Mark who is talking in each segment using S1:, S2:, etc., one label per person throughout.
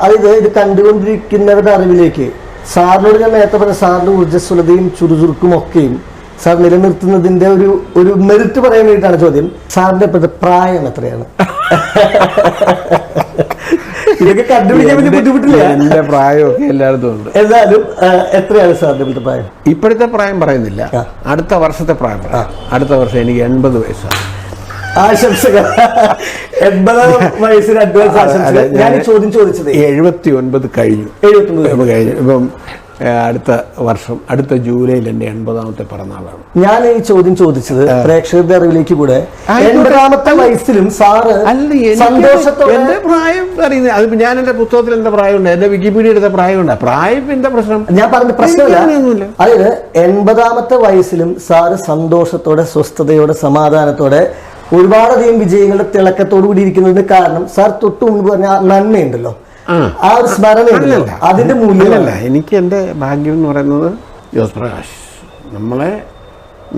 S1: അതായത് ഇത് കണ്ടുകൊണ്ടിരിക്കുന്നവരുടെ അറിവിലേക്ക് സാറിനോട് ഞാൻ നേരത്തെ പറഞ്ഞ സാറിന്റെ ഊർജ്ജസ്വലതയും ചുറുചുറുക്കും ഒക്കെയും സാർ നിലനിർത്തുന്നതിന്റെ ഒരു മെറിറ്റ് പറയാൻ വേണ്ടിയിട്ടാണ് ചോദ്യം. സാറിന്റെ ഇപ്പോഴത്തെ പ്രായം എത്രയാണ്? ഇതൊക്കെ കണ്ടുപിടിക്കാൻ വേണ്ടി ബുദ്ധിമുട്ടില്ല.
S2: എന്റെ പ്രായമൊക്കെ എല്ലായിടത്തും ഉണ്ട്.
S1: എന്നാലും എത്രയാണ് സാറിന്റെ ഇപ്പോഴത്തെ പ്രായം?
S2: ഇപ്പോഴത്തെ പ്രായം പറയുന്നില്ല, അടുത്ത വർഷത്തെ പ്രായം പറയാം. അടുത്ത വർഷം എനിക്ക് 80 വയസ്സാണ്.
S1: ആശംസകൾ. 80 വയസ്സിന് അഡ്വാൻസ് ആശംസകൾ. ഞാൻ ചോദ്യം ചോദിച്ചത്
S2: 79 കഴിഞ്ഞു.
S1: 79
S2: കഴിഞ്ഞു. ഇപ്പം അടുത്ത വർഷം അടുത്ത ജൂലൈയിൽ എൻ്റെ 80ാമത്തെ പിറന്നാളാണ്.
S1: ഞാൻ ഈ ചോദ്യം ചോദിച്ചത് പ്രേക്ഷകരുടെ അറിവിലേക്ക് കൂടെ 80ാമത്തെ വയസ്സിലും സാറ് സന്തോഷത്തോടെ
S2: എന്റെ പ്രായം അറിയുന്നത് അത് ഞാൻ എന്റെ പുസ്തകത്തിൽ എന്റെ പ്രായമുണ്ട്, എന്റെ വിക്കിപീഡിയ എടുത്ത പ്രായമുണ്ട്. പ്രായം എന്താ പ്രശ്നം? ഞാൻ
S1: പറഞ്ഞ പ്രശ്നമില്ല. അതായത് 80ാമത്തെ വയസ്സിലും സാറ് സന്തോഷത്തോടെ സ്വസ്ഥതയോടെ സമാധാനത്തോടെ ഒരുപാടധികം വിജയങ്ങളുടെ തിളക്കത്തോടു കൂടി ഇരിക്കുന്നതിന് കാരണം സാർ തൊട്ട് മുൻപ് പറഞ്ഞ നന്മയുണ്ടല്ലോ, ആ ഒരു സ്മരണ, അതിന്റെ മൂല്യമല്ല.
S2: എനിക്ക് എൻ്റെ ഭാഗ്യം എന്ന് പറയുന്നത് ജോസ് പ്രകാശ്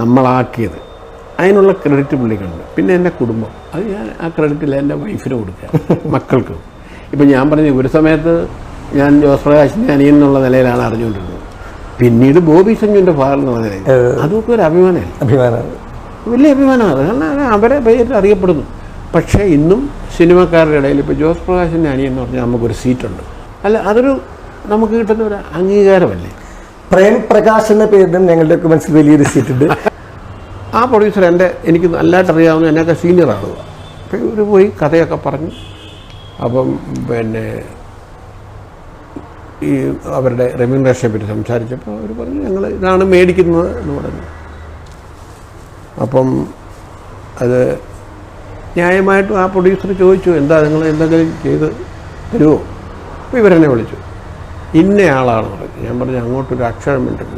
S2: നമ്മളാക്കിയത്, അതിനുള്ള ക്രെഡിറ്റ് പുള്ളിക്കുണ്ട്. പിന്നെ എൻ്റെ കുടുംബം, അത് ഞാൻ ആ ക്രെഡിറ്റിൽ എൻ്റെ വൈഫിന് കൊടുക്കുക, മക്കൾക്ക്. ഇപ്പം ഞാൻ പറഞ്ഞു ഒരു സമയത്ത് ഞാൻ ജോസ് പ്രകാശിൻ്റെ അനിയൻ എന്നുള്ള നിലയിലാണ് അറിഞ്ഞുകൊണ്ടിരുന്നത്. പിന്നീട് ബോബി സഞ്ജുവിൻ്റെ ഫാദർ എന്നുള്ള നിലയിൽ അതൊക്കെ ഒരു അഭിമാനമാണ്, വലിയ അഭിമാനമാണ്. കാരണം അവരെ പേരിൽ അറിയപ്പെടുന്നു. പക്ഷേ ഇന്നും സിനിമക്കാരുടെ ഇടയിൽ ഇപ്പോൾ ജോസ് പ്രകാശിൻ്റെ അനിയൻ എന്ന് പറഞ്ഞാൽ നമുക്കൊരു സീറ്റുണ്ട്. അല്ല, അതൊരു നമുക്ക് കിട്ടുന്ന ഒരു അംഗീകാരമല്ലേ.
S1: പ്രേം പ്രകാശ് എന്ന പേരിലും ഞങ്ങളുടെ മനസ്സിൽ വലിയൊരു സീറ്റുണ്ട്.
S2: ആ പ്രൊഡ്യൂസർ എനിക്ക് നല്ലതായിട്ട് അറിയാവുന്ന എന്നൊക്കെ സീനിയറാണ്. അപ്പോൾ ഇവർ പോയി കഥയൊക്കെ പറഞ്ഞു. അപ്പം പിന്നെ ഈ അവരുടെ റെമ്യൂണറേഷനെ പറ്റി സംസാരിച്ചപ്പോൾ അവർ പറഞ്ഞു ഞങ്ങൾ ഇതാണ് മേടിക്കുന്നത് എന്ന് പറഞ്ഞു. അപ്പം അത് ന്യായമായിട്ടും ആ പ്രൊഡ്യൂസർ ചോദിച്ചു, എന്താ നിങ്ങൾ എന്തെങ്കിലും ചെയ്ത് തരുമോ? അപ്പോൾ ഇവരെന്നെ വിളിച്ചു, ഇന്നയാളാണ് പറഞ്ഞു. ഞാൻ പറഞ്ഞു അങ്ങോട്ടൊരു അക്ഷരം വേണ്ടില്ല,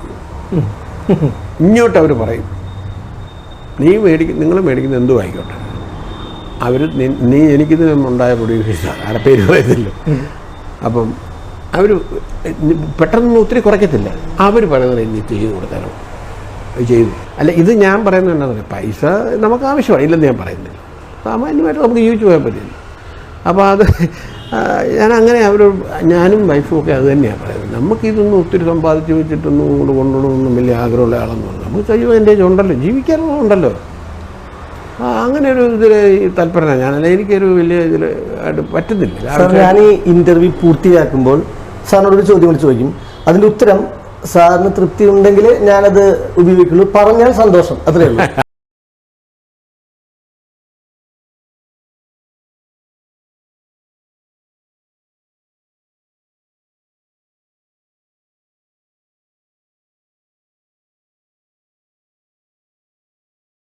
S2: ഇങ്ങോട്ട് അവർ പറയും നിങ്ങൾ മേടിക്കുന്ന എന്തും ആയിക്കോട്ടെ. അവർ എനിക്കിത് ഉണ്ടായ പ്രൊഡ്യൂസേഴ്സ് ആരെ പേര് പറയുന്നില്ല. അപ്പം അവർ പെട്ടെന്ന് ഒത്തിരി കുറയ്ക്കത്തില്ല. അവർ പറയുന്നത് ഇനി ചെയ്ത് കൊടുത്താലോ ചെയ്തു. അല്ല, ഇത് ഞാൻ പറയുന്നത് എന്താ പറയുക, പൈസ നമുക്ക് ആവശ്യമാണ്, ഇല്ലെന്ന് ഞാൻ പറയുന്നില്ല. സാമാന്യമായിട്ട് നമുക്ക് ജീവിച്ചു പോയാൽ പറ്റില്ല. അപ്പോൾ അത് ഞാനങ്ങനെ ഞാനും വൈഫും ഒക്കെ അത് തന്നെയാണ് പറയുന്നത്. നമുക്കിതൊന്നും ഒത്തിരി സമ്പാദിച്ച് വെച്ചിട്ടൊന്നും ഇങ്ങോട്ട് കൊണ്ടുപോകണമെന്നും വലിയ ആഗ്രഹമുള്ള ആളൊന്നും നമുക്ക് കഴിയുമ്പോൾ എൻ്റെ ഉണ്ടല്ലോ, ജീവിക്കാനുള്ളതുണ്ടല്ലോ. അങ്ങനെ ഒരു ഇതിൽ താല്പര്യമാണ് ഞാനല്ല, എനിക്കൊരു വലിയ ഇതിൽ പറ്റുന്നില്ല.
S1: ഞാൻ ഈ ഇൻ്റർവ്യൂ പൂർത്തിയാക്കുമ്പോൾ സാറിനോടൊരു ചോദ്യം കൂടി ചോദിക്കും, അതിൻ്റെ ഉത്തരം സാറിന് തൃപ്തി ഉണ്ടെങ്കിൽ ഞാനത് ഉപയോഗിക്കുള്ളൂ, പറഞ്ഞാൽ സന്തോഷം, അത്രയേ ഉള്ളൂ.